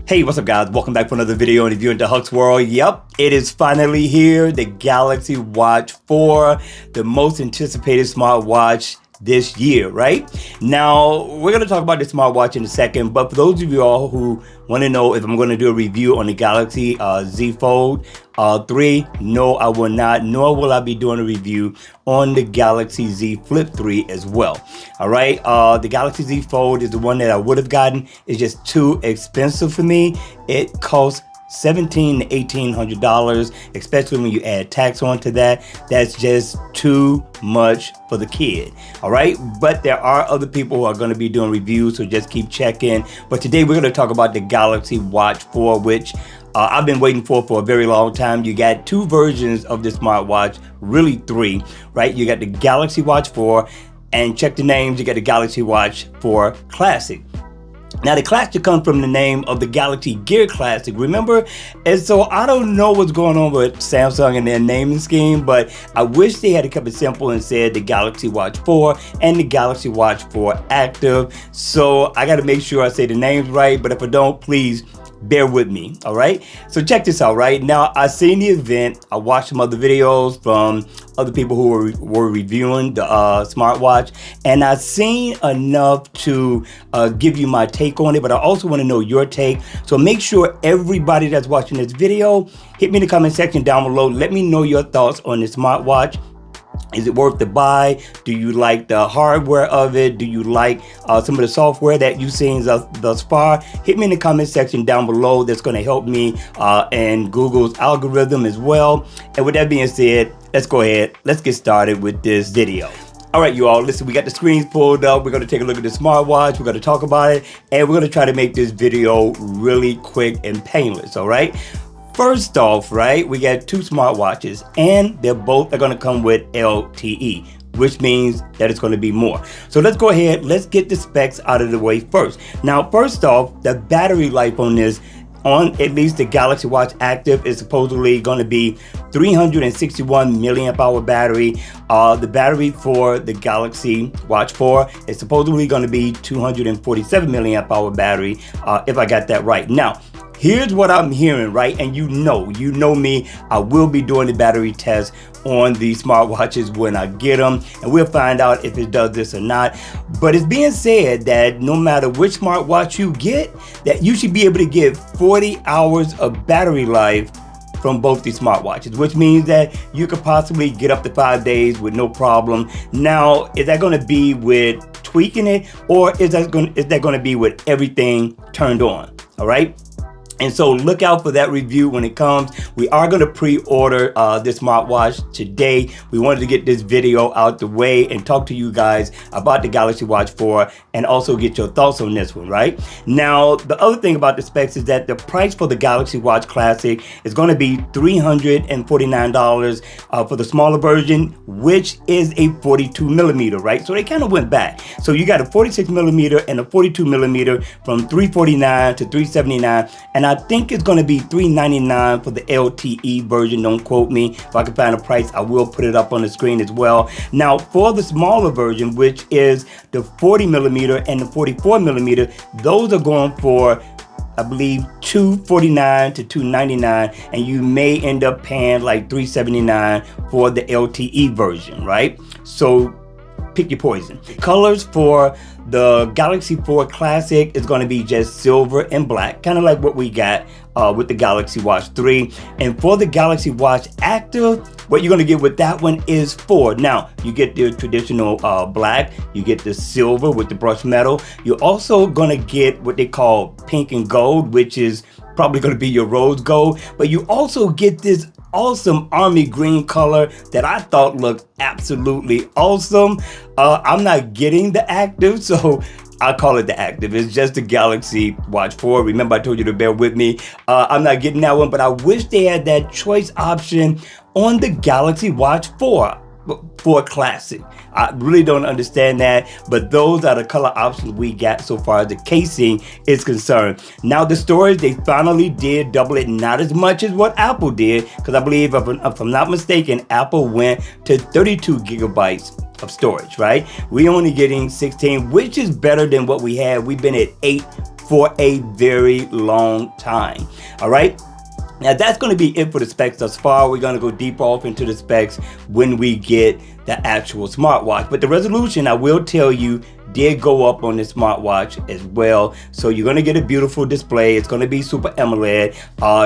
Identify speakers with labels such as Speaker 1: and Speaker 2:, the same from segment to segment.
Speaker 1: Hey, what's up guys? Welcome back for another video. And if you're into Huck's World, yep, it is finally here. The Galaxy Watch 4, the most anticipated smartwatch this year, right? Now, we're going to talk about the smartwatch in a second, but for those of you all who want to know if I'm going to do a review on the Galaxy Z Fold 3, no, I will not, nor will I be doing a review on the Galaxy Z Flip 3 as well. All right, the Galaxy Z Fold is the one that I would have gotten. It's just too expensive for me. It costs $1,700 to $1,800, especially when you add tax onto that. That's just too much for the kid. All right, but there are other people who are going to be doing reviews, so just keep checking. But today we're going to talk about the Galaxy Watch 4, which I've been waiting for a very long time. You got two versions of the smartwatch, really three, right? You got the Galaxy Watch 4, and check the names, you got the Galaxy Watch 4 Classic. Now, the Classic comes from the name of the Galaxy Gear Classic, remember? And so I don't know what's going on with Samsung and their naming scheme, but I wish they had kept it simple and said the Galaxy Watch 4 and the Galaxy Watch 4 Active. So I got to make sure I say the names right, but if I don't, please bear with me, all right? So check this out, right? Now, I seen the event. I watched some other videos from other people who were reviewing the smartwatch, and I've seen enough to give you my take on it, but I also want to know your take. So make sure everybody that's watching this video, hit me in the comment section down below. Let me know your thoughts on the smartwatch. Is it worth the buy? Do you like the hardware of it? Do you like some of the software that you've seen thus far? Hit me in the comment section down below. That's going to help me and Google's algorithm as well. And with that being said, let's go ahead. Let's get started with this video. All right, you all, listen, we got the screens pulled up. We're going to take a look at the smartwatch. We're going to talk about it. And we're going to try to make this video really quick and painless, all right? First off, right, we got two smartwatches, and they're both are going to come with LTE, which means that it's going to be more. So let's go ahead, let's get the specs out of the way first. Now, first off, the battery life on this, on at least the Galaxy Watch Active, is supposedly going to be 361 milliamp hour battery. The battery for the Galaxy Watch 4 is supposedly going to be 247 milliamp hour battery, if I got that right. Now, here's what I'm hearing, right? And you know me, I will be doing the battery test on these smartwatches when I get them, and we'll find out if it does this or not. But it's being said that no matter which smartwatch you get, that you should be able to get 40 hours of battery life from both these smartwatches, which means that you could possibly get up to 5 days with no problem. Now, is that going to be with tweaking it, or is that going to be with everything turned on? All right. And so look out for that review when it comes. We are going to pre-order this smartwatch today. We wanted to get this video out the way and talk to you guys about the Galaxy Watch 4 and also get your thoughts on this one, right? Now, the other thing about the specs is that the price for the Galaxy Watch Classic is going to be $349 for the smaller version, which is a 42 millimeter, right? So they kind of went back. So you got a 46 millimeter and a 42 millimeter from $349 to $379, and I think it's going to be $399 for the LTE version. Don't quote me. If I can find a price, I will put it up on the screen as well. Now, for the smaller version, which is the 40 millimeter and the 44 millimeter, those are going for, I believe, $249 to $299, and you may end up paying like $379 for the LTE version, right? So pick your poison. Colors for the Galaxy 4 Classic is going to be just silver and black, kind of like what we got with the Galaxy Watch 3. And for the Galaxy Watch Active, what you're going to get with that one is 4. Now, you get the traditional black, you get the silver with the brushed metal. You're also going to get what they call pink and gold, which is probably going to be your rose gold. But you also get this awesome army green color that I thought looked absolutely awesome. I'm not getting the Active, so I call it the Active. It's just the Galaxy Watch 4. Remember, I told you to bear with me. I'm not getting that one, but I wish they had that choice option on the Galaxy Watch 4 for a Classic. I really don't understand that, but those are the color options we got so far as the casing is concerned. Now, the storage, they finally did double it, not as much as what Apple did, because I believe, if I'm not mistaken, Apple went to 32 gigabytes of storage, right? We only getting 16, which is better than what we had. We've been at 8 for a very long time. All right. Now that's going to be it for the specs thus far. We're going to go deeper off into the specs when we get the actual smartwatch. But the resolution, I will tell you, did go up on this smartwatch as well. So you're going to get a beautiful display. It's going to be Super AMOLED.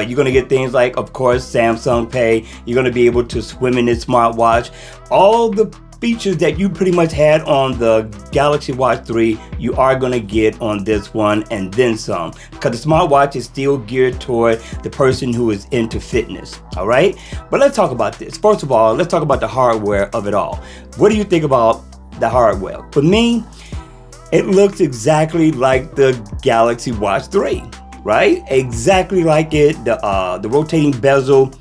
Speaker 1: You're going to get things like, of course, Samsung Pay. You're going to be able to swim in this smartwatch. All the features that you pretty much had on the Galaxy Watch 3, you are going to get on this one and then some, because the smartwatch is still geared toward the person who is into fitness. All right, but let's talk about this. First of all, let's talk about the hardware of it all. What do you think about the hardware? For me, it looks exactly like the Galaxy Watch 3, right? Exactly like it. The rotating bezel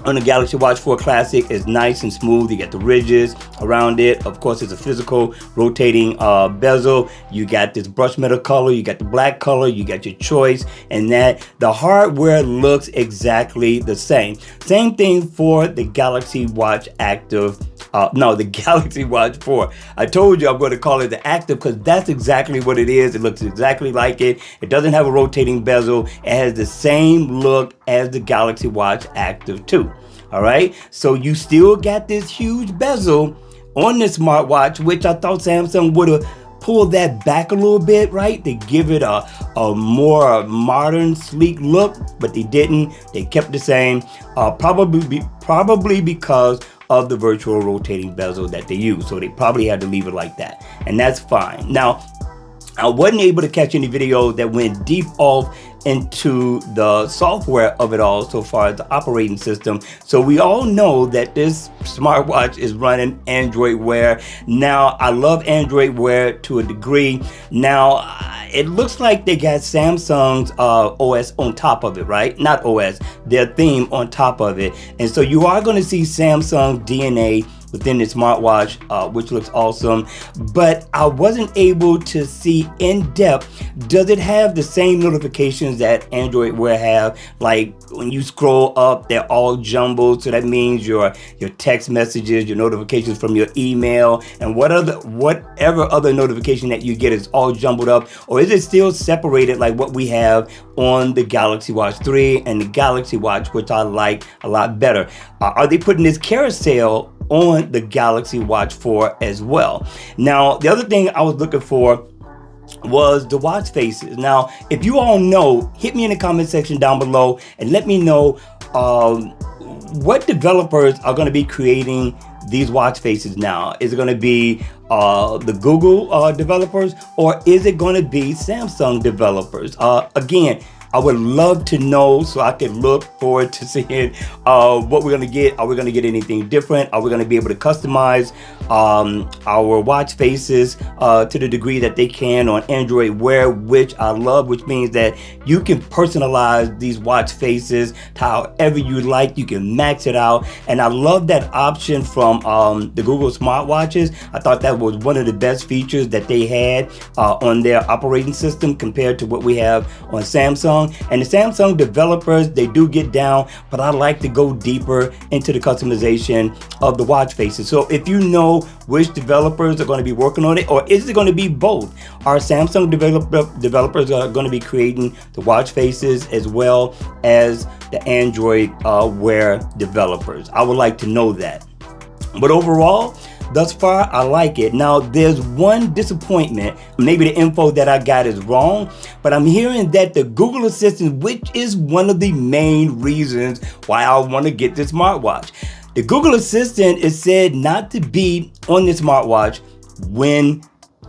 Speaker 1: on the Galaxy Watch 4 Classic is nice and smooth. You get the ridges around it. Of course, it's a physical rotating bezel. You got this brushed metal color. You got the black color. You got your choice. And that the hardware looks exactly the same. Same thing for the Galaxy Watch Active. The Galaxy Watch 4. I told you I'm going to call it the Active because that's exactly what it is. It looks exactly like it. It doesn't have a rotating bezel. It has the same look as the Galaxy Watch Active 2. All right. So you still got this huge bezel on this smartwatch, which I thought Samsung would have pulled that back a little bit, right? They give it a more modern, sleek look, but they didn't. They kept the same. Probably because of the virtual rotating bezel that they use. So they probably had to leave it like that. And that's fine. Now, I wasn't able to catch any video that went deep off into the software of it all so far as the operating system. So we all know that this smartwatch is running Android Wear. Now, I love Android Wear to a degree. Now, it looks like they got Samsung's OS on top of it, right? Not OS, their theme on top of it. And so you are going to see Samsung DNA within the smartwatch, which looks awesome. But I wasn't able to see in depth, does it have the same notifications that Android Wear have? Like when you scroll up, they're all jumbled. So that means your text messages, your notifications from your email, and whatever other notification that you get is all jumbled up. Or is it still separated like what we have on the Galaxy Watch 3 and the Galaxy Watch, which I like a lot better? Are they putting this carousel on the Galaxy Watch 4 as well? Now, the other thing I was looking for was the watch faces. Now, if you all know, hit me in the comment section down below and let me know what developers are going to be creating these watch faces now. Is it going to be the Google developers, or is it going to be Samsung developers? Again, I would love to know so I can look forward to seeing what we're going to get. Are we going to get anything different? Are we going to be able to customize our watch faces to the degree that they can on Android Wear, which I love, which means that you can personalize these watch faces however you like. You can max it out. And I love that option from the Google Smartwatches. I thought that was one of the best features that they had on their operating system compared to what we have on Samsung. And the Samsung developers, they do get down, but I like to go deeper into the customization of the watch faces. So if you know which developers are going to be working on it, or is it going to be both? Are Samsung developers going to be creating the watch faces as well as the Android Wear developers? I would like to know that. But overall, thus far, I like it. Now, there's one disappointment. Maybe the info that I got is wrong, but I'm hearing that the Google Assistant, which is one of the main reasons why I want to get this smartwatch. The Google Assistant is said not to be on the smartwatch when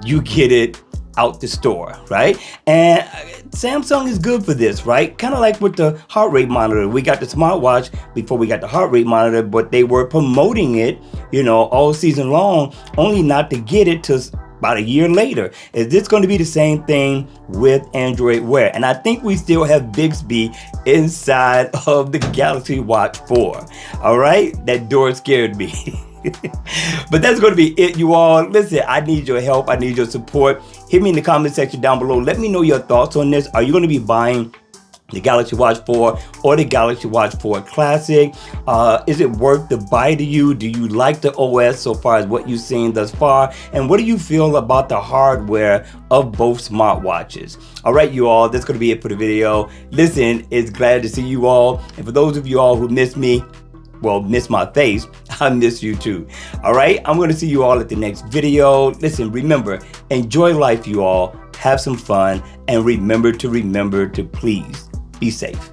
Speaker 1: you get it out the store, right? And Samsung is good for this, right? Kind of like with the heart rate monitor. We got the smartwatch before we got the heart rate monitor, but they were promoting it, all season long, only not to get it till about a year later. Is this going to be the same thing with Android Wear? And I think we still have Bixby inside of the Galaxy Watch 4. All right? That door scared me. But that's going to be it, you all. Listen, I need your help. I need your support. Hit me in the comment section down below. Let me know your thoughts on this. Are you going to be buying the Galaxy Watch 4 or the Galaxy Watch 4 Classic. Is it worth the buy to you? Do you like the OS so far as what you've seen thus far? And what do you feel about the hardware of both smartwatches? All right, you all, that's going to be it for the video. Listen, it's glad to see you all. And for those of you all who missed me, well, miss my face, I miss you too. All right, I'm going to see you all at the next video. Listen, remember, enjoy life, you all. Have some fun. And remember to please be safe.